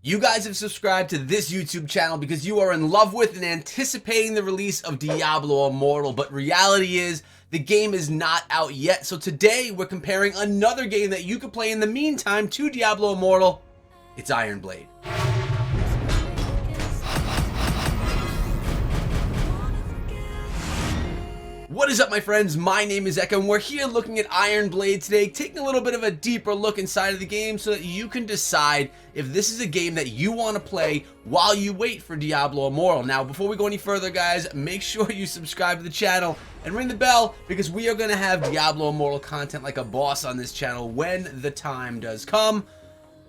You guys have subscribed to this YouTube channel because you are in love with and anticipating the release of Diablo Immortal, but reality is the game is not out yet. So today we're comparing another game that you could play in the meantime to Diablo Immortal. It's Iron Blade. What is up, my friends? My name is Eka, and we're here looking at Iron Blade today, taking a little bit of a deeper look inside of the game so that you can decide if this is a game that you want to play while you wait for Diablo Immortal. Now, before we go any further, guys, make sure you subscribe to the channel and ring the bell because we are going to have Diablo Immortal content like a boss on this channel when the time does come,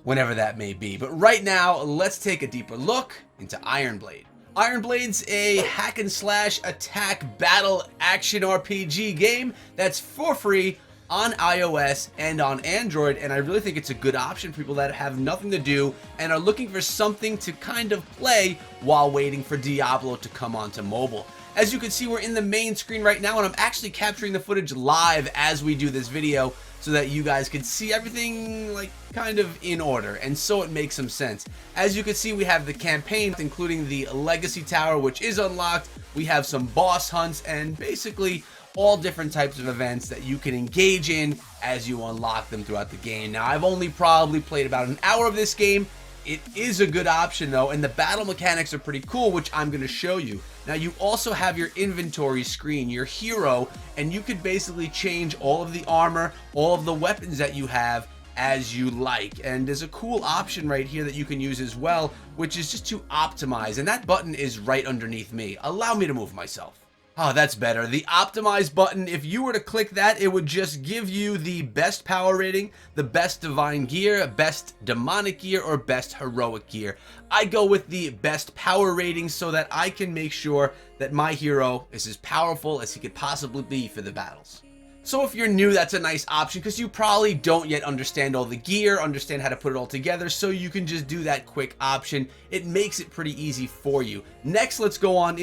whenever that may be. But right now, let's take a deeper look into Iron Blade. Iron Blade's a hack and slash attack battle action RPG game that's for free on iOS and on Android, and I really think it's a good option for people that have nothing to do and are looking for something to kind of play while waiting for Diablo to come onto mobile. As you can see, we're in the main screen right now, and I'm actually capturing the footage live as we do this video so that you guys can see everything like kind of in order, and so it makes some sense. As you can see, we have the campaign, including the Legacy Tower, which is unlocked. We have some boss hunts and basically all different types of events that you can engage in as you unlock them throughout the game. Now, I've only probably played about an hour of this game. It is a good option though, and the battle mechanics are pretty cool, which I'm going to show you. Now, you also have your inventory screen, your hero, and you could basically change all of the armor, all of the weapons that you have as you like. And there's a cool option right here that you can use as well, which is just to optimize, and that button is right underneath me. Allow me to move myself. Oh, that's better. The optimize button, if you were to click that, it would just give you the best power rating, the best divine gear, best demonic gear, or best heroic gear. I go with the best power rating so that I can make sure that my hero is as powerful as he could possibly be for the battles. So if you're new, that's a nice option because you probably don't yet understand all the gear, understand how to put it all together, so you can just do that quick option. It makes it pretty easy for you. Next, let's go on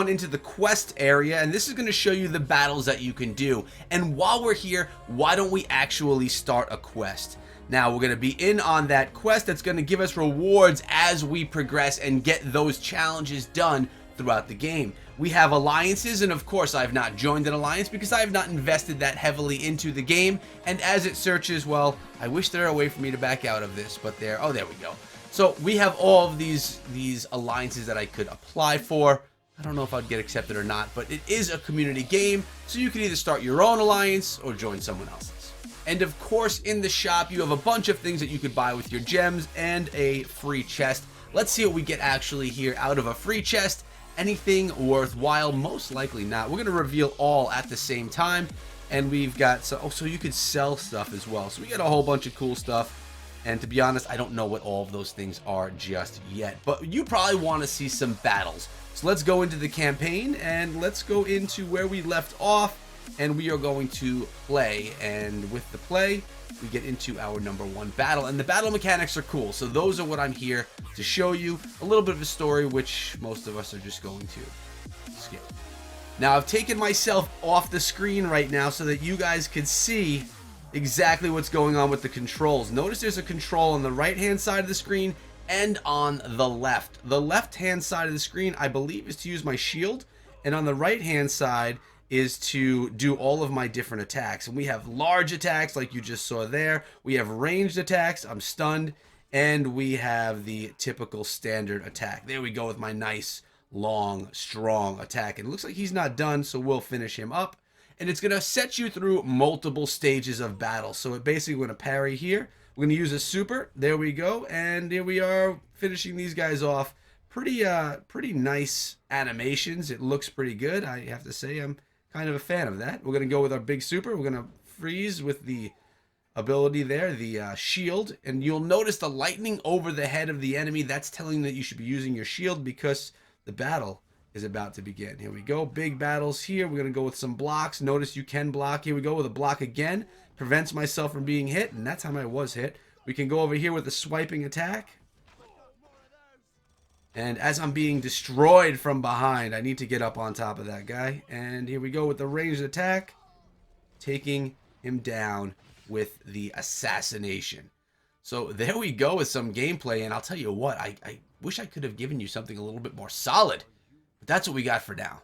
into the quest area, and this is going to show you the battles that you can do. And while we're here, why don't we actually start a quest? Now, we're going to be in on that quest that's going to give us rewards as we progress and get those challenges done throughout the game. We have alliances, and of course I've not joined an alliance because I have not invested that heavily into the game. And as it searches, well, I wish there were a way for me to back out of this, but there we go. So we have all of these alliances that I could apply for. I don't know if I'd get accepted or not, but it is a community game, so you can either start your own alliance or join someone else's. And of course, in the shop, you have a bunch of things that you could buy with your gems and a free chest. Let's see what we get actually here out of a free chest. Anything worthwhile? Most likely not. We're going to reveal all at the same time, and we've got so you could sell stuff as well. So we got a whole bunch of cool stuff. And to be honest, I don't know what all of those things are just yet, but you probably want to see some battles. So let's go into the campaign and let's go into where we left off, and we are going to play. And with the play, we get into our #1 battle, and the battle mechanics are cool. So those are what I'm here to show you. A little bit of a story, which most of us are just going to skip. Now, I've taken myself off the screen right now so that you guys can see exactly what's going on with the controls. Notice there's a control on the right hand side of the screen and on the left. The left hand side of the screen, I believe, is to use my shield, and on the right hand side is to do all of my different attacks. And we have large attacks like you just saw there. We have ranged attacks, I'm stunned, and we have the typical standard attack. There we go with my nice long strong attack. And it looks like he's not done, so we'll finish him up. And it's going to set you through multiple stages of battle. So it basically, we're going to parry here. We're going to use a super. There we go. And here we are finishing these guys off. Pretty nice animations. It looks pretty good. I have to say I'm kind of a fan of that. We're going to go with our big super. We're going to freeze with the ability there, the shield. And you'll notice the lightning over the head of the enemy. That's telling you that you should be using your shield because the battle is about to begin. Here we go. Big battles here. We're going to go with some blocks. Notice you can block. Here we go with a block again. Prevents myself from being hit, and that time I was hit. We can go over here with a swiping attack. And as I'm being destroyed from behind, I need to get up on top of that guy. And here we go with the ranged attack. Taking him down with the assassination. So there we go with some gameplay, and I'll tell you what, I wish I could have given you something a little bit more solid, but that's what we got for now.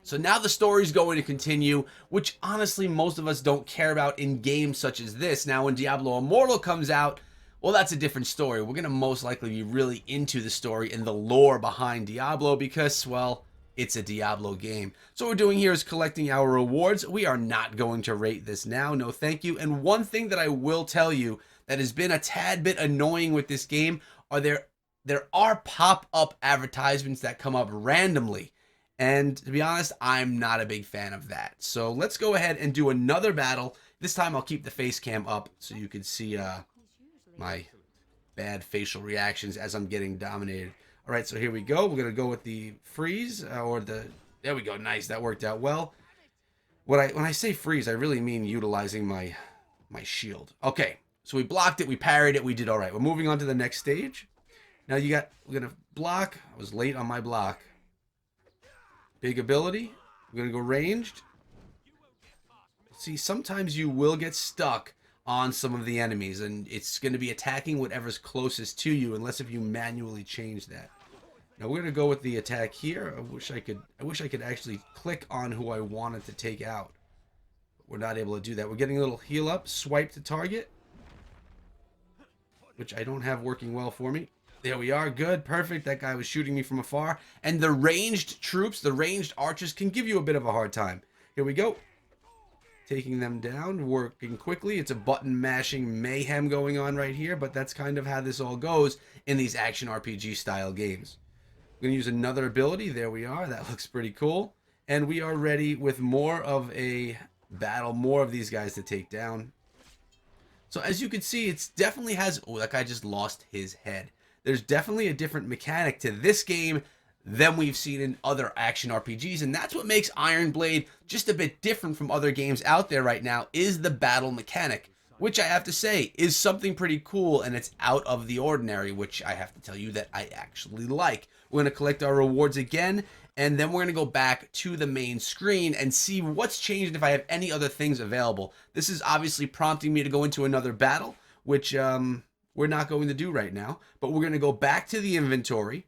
So now the story's going to continue, which honestly most of us don't care about in games such as this. Now when Diablo Immortal comes out, well, that's a different story. We're going to most likely be really into the story and the lore behind Diablo because, well, it's a Diablo game. So what we're doing here is collecting our rewards. We are not going to rate this now, no thank you. And one thing that I will tell you that has been a tad bit annoying with this game are there are pop-up advertisements that come up randomly. And to be honest, I'm not a big fan of that. So let's go ahead and do another battle. This time I'll keep the face cam up so you can see my bad facial reactions as I'm getting dominated. All right, so here we go. We're going to go with the freeze there we go. Nice. That worked out well. When I say freeze, I really mean utilizing my shield. Okay. So we blocked it, we parried it, we did all right. We're moving on to the next stage. Now we're going to block. I was late on my block. Big ability. We're going to go ranged. See, sometimes you will get stuck on some of the enemies, and it's going to be attacking whatever's closest to you, unless if you manually change that. Now we're going to go with the attack here. I wish I could actually click on who I wanted to take out. But we're not able to do that. We're getting a little heal up, swipe to target, which I don't have working well for me. There we are. Good. Perfect. That guy was shooting me from afar. And the ranged troops, the ranged archers, can give you a bit of a hard time. Here we go. Taking them down, working quickly. It's a button mashing mayhem going on right here, but that's kind of how this all goes in these action RPG style games. I'm going to use another ability. There we are. That looks pretty cool. And we are ready with more of a battle, more of these guys to take down. So as you can see, it definitely has... Oh, that guy just lost his head. There's definitely a different mechanic to this game than we've seen in other action RPGs, and that's what makes Iron Blade just a bit different from other games out there right now, is the battle mechanic, which I have to say is something pretty cool, and it's out of the ordinary, which I have to tell you that I actually like. We're going to collect our rewards again, and then we're going to go back to the main screen and see what's changed if I have any other things available. This is obviously prompting me to go into another battle, which we're not going to do right now, but we're going to go back to the inventory.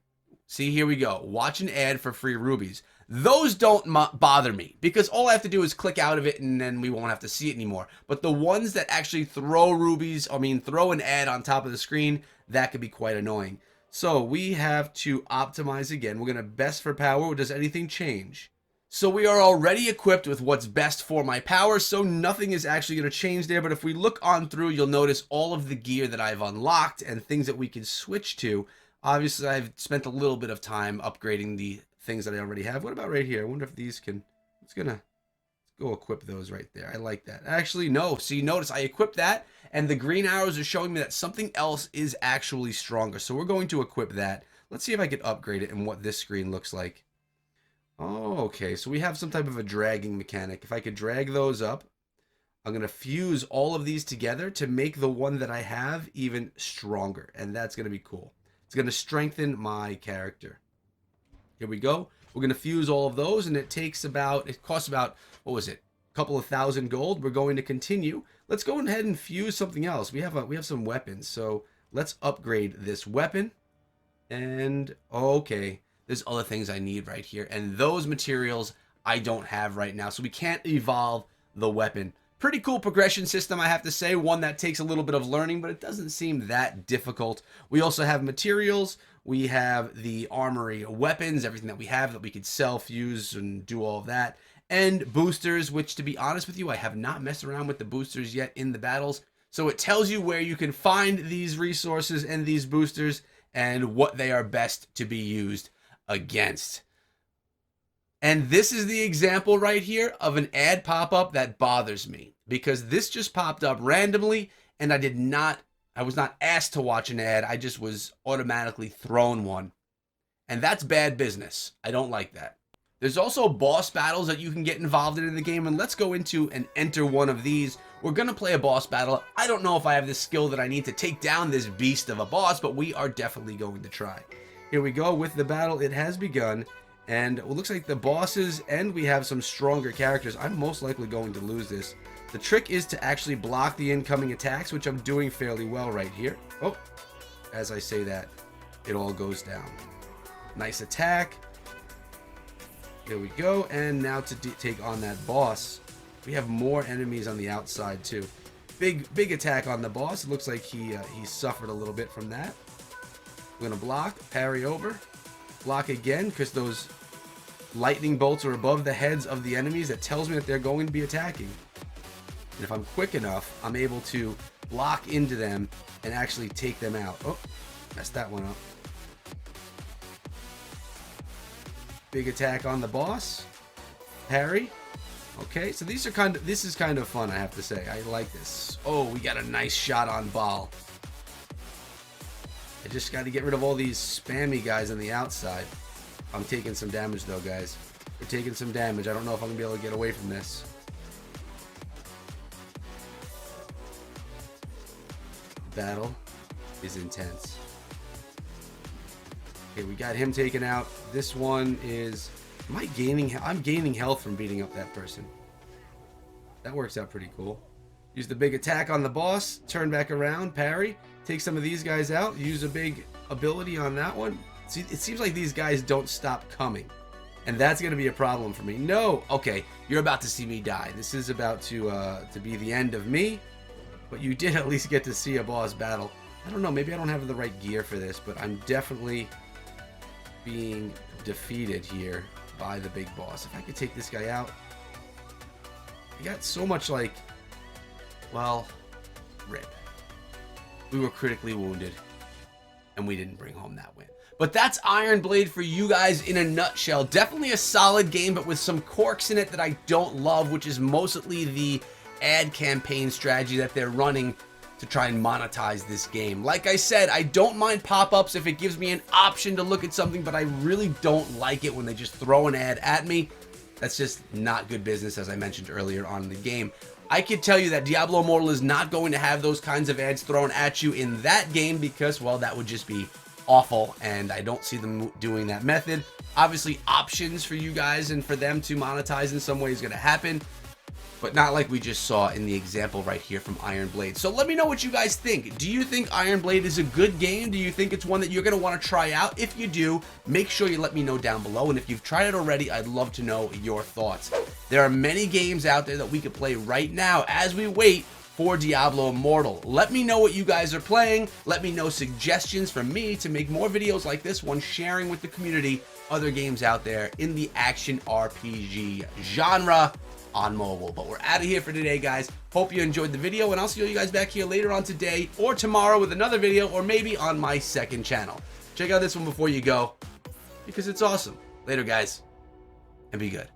See, here we go. Watch an ad for free rubies. Those don't bother me because all I have to do is click out of it and then we won't have to see it anymore. But the ones that actually throw rubies, throw an ad on top of the screen, that could be quite annoying. So we have to optimize again. We're going to best for power. Does anything change? So we are already equipped with what's best for my power, so nothing is actually going to change there. But if we look on through, you'll notice all of the gear that I've unlocked and things that we can switch to. Obviously, I've spent a little bit of time upgrading the things that I already have. What about right here? I wonder if these can... Let's go equip those right there. I like that. Actually, no. See, notice I equipped that, and the green arrows are showing me that something else is actually stronger. So we're going to equip that. Let's see if I can upgrade it and what this screen looks like. Oh, okay. So we have some type of a dragging mechanic. If I could drag those up, I'm going to fuse all of these together to make the one that I have even stronger. And that's going to be cool. It's going to strengthen my character. Here we go. We're going to fuse all of those, and it costs about, what was it? A couple of thousand gold. We're going to continue. Let's go ahead and fuse something else. We have some weapons. So let's upgrade this weapon. And okay, there's other things I need right here. And those materials I don't have right now. So we can't evolve the weapon. Pretty cool progression system, I have to say. One that takes a little bit of learning, but it doesn't seem that difficult. We also have materials. We have the armory weapons, everything that we have that we could sell, fuse, and do all of that. And boosters, which, to be honest with you, I have not messed around with the boosters yet in the battles. So it tells you where you can find these resources and these boosters and what they are best to be used against. And this is the example right here of an ad pop-up that bothers me, because this just popped up randomly and I was not asked to watch an ad. I just was automatically thrown one. And that's bad business. I don't like that. There's also boss battles that you can get involved in the game, and let's go into and enter one of these. We're going to play a boss battle. I don't know if I have the skill that I need to take down this beast of a boss, but we are definitely going to try. Here we go with the battle. It has begun. And it looks like the bosses, and we have some stronger characters. I'm most likely going to lose this. The trick is to actually block the incoming attacks, which I'm doing fairly well right here. Oh, as I say that, it all goes down. Nice attack. There we go. And now to take on that boss, we have more enemies on the outside too. Big attack on the boss. It looks like he suffered a little bit from that. I'm gonna block, parry over, block again, because those lightning bolts are above the heads of the enemies. That tells me that they're going to be attacking. And if I'm quick enough, I'm able to block into them and actually take them out. Oh, messed that one up. Big attack on the boss. Parry. Okay, so this is kind of fun, I have to say. I like this. Oh, we got a nice shot on Baal. I just got to get rid of all these spammy guys on the outside. I'm taking some damage though, guys. We're taking some damage. I don't know if I'm gonna be able to get away from this. Battle is intense. Okay, we got him taken out. This one is... I'm gaining health from beating up that person. That works out pretty cool. Use the big attack on the boss. Turn back around. Parry. Take some of these guys out. Use a big ability on that one. See, it seems like these guys don't stop coming. And that's going to be a problem for me. No! Okay, you're about to see me die. This is about to be the end of me. But you did at least get to see a boss battle. I don't know, maybe I don't have the right gear for this, but I'm definitely being defeated here by the big boss. If I could take this guy out. I got so much like, well, rip. We were critically wounded, and we didn't bring home that win. But that's Iron Blade for you guys in a nutshell. Definitely a solid game, but with some quirks in it that I don't love, which is mostly the ad campaign strategy that they're running to try and monetize this game. Like I said, I don't mind pop-ups if it gives me an option to look at something, but I really don't like it when they just throw an ad at me. That's just not good business, as I mentioned earlier on in the game. I can tell you that Diablo Immortal is not going to have those kinds of ads thrown at you in that game because, well, that would just be awful, and I don't see them doing that method. Obviously, options for you guys and for them to monetize in some way is going to happen, but not like we just saw in the example right here from Iron Blade. So let me know what you guys think. Do you think Iron Blade is a good game? Do you think it's one that you're going to want to try out? If you do, make sure you let me know down below. And if you've tried it already, I'd love to know your thoughts. There are many games out there that we could play right now as we wait for Diablo Immortal. Let me know what you guys are playing. Let me know suggestions from me to make more videos like this one, sharing with the community other games out there in the action RPG genre on mobile. But we're out of here for today, guys. Hope you enjoyed the video, and I'll see you guys back here later on today or tomorrow with another video, or maybe on my second channel. Check out this one before you go, because it's awesome. Later, guys, and be good.